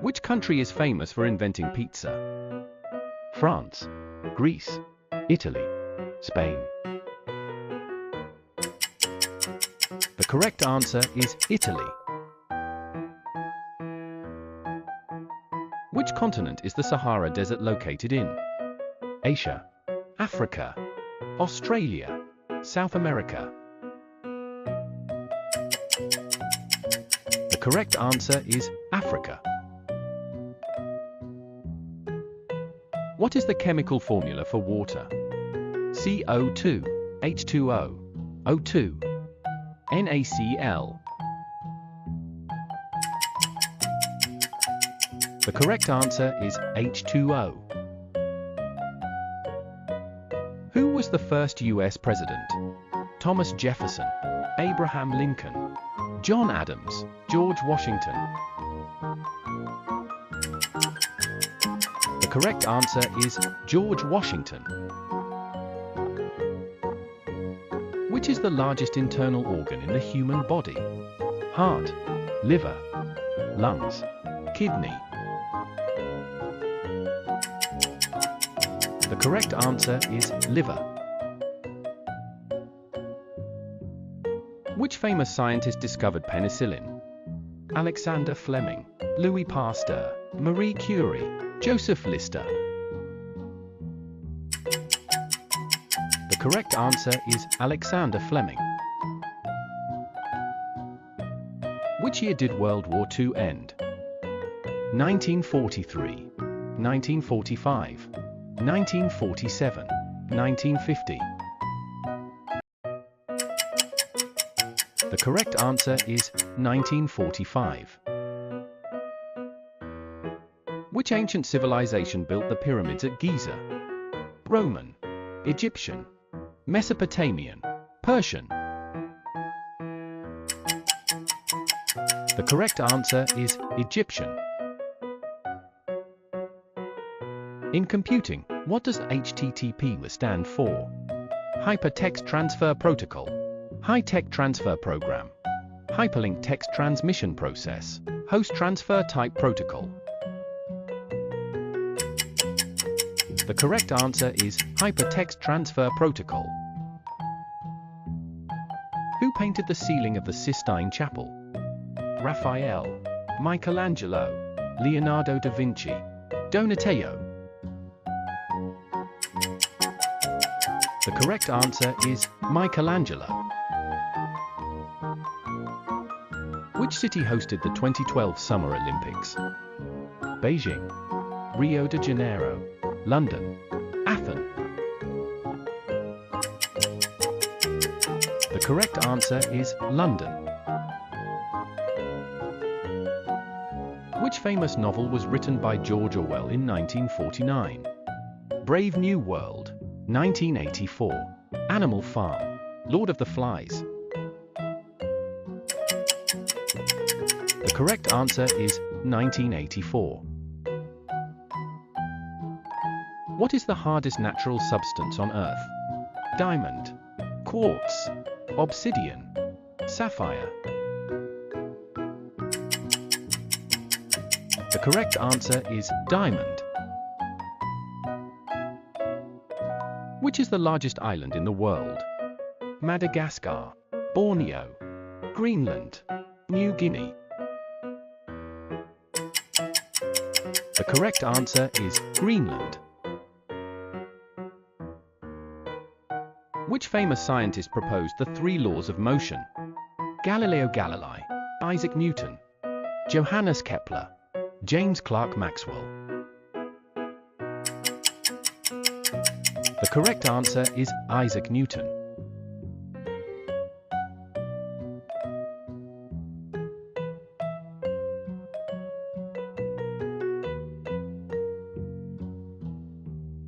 Which country is famous for inventing pizza? France, Greece, Italy, Spain. The correct answer is Italy. Which continent is the Sahara Desert located in? Asia, Africa, Australia, South America. The correct answer is Africa. What is the chemical formula for water? CO2, H2O, O2, NaCl. The correct answer is H2O. Who was the first US president? Thomas Jefferson, Abraham Lincoln, John Adams, George Washington. The correct answer is George Washington. Which is the largest internal organ in the human body? Heart, liver, lungs, kidney. The correct answer is liver. Which famous scientist discovered penicillin? Alexander Fleming, Louis Pasteur, Marie Curie, Joseph Lister. The correct answer is Alexander Fleming. Which year did World War II end? 1943, 1945, 1947, 1950. The correct answer is 1945. Which ancient civilization built the pyramids at Giza? Roman, Egyptian, Mesopotamian, Persian. The correct answer is Egyptian. In computing, what does HTTP stand for? Hypertext Transfer Protocol, High-Tech Transfer Program, Hyperlink Text Transmission Process, Host Transfer Type Protocol. The correct answer is Hypertext Transfer Protocol. Who painted the ceiling of the Sistine Chapel? Raphael, Michelangelo, Leonardo da Vinci, Donatello. The correct answer is Michelangelo. Which city hosted the 2012 Summer Olympics? Beijing, Rio de Janeiro, London, Athens. The correct answer is London. Which famous novel was written by George Orwell in 1949? Brave New World, 1984, Animal Farm, Lord of the Flies. The correct answer is 1984. What is the hardest natural substance on Earth? Diamond, quartz, obsidian, sapphire. The correct answer is diamond. Which is the largest island in the world? Madagascar, Borneo, Greenland, New Guinea. The correct answer is Greenland. Which famous scientist proposed the three laws of motion? Galileo Galilei, Isaac Newton, Johannes Kepler, James Clerk Maxwell. The correct answer is Isaac Newton.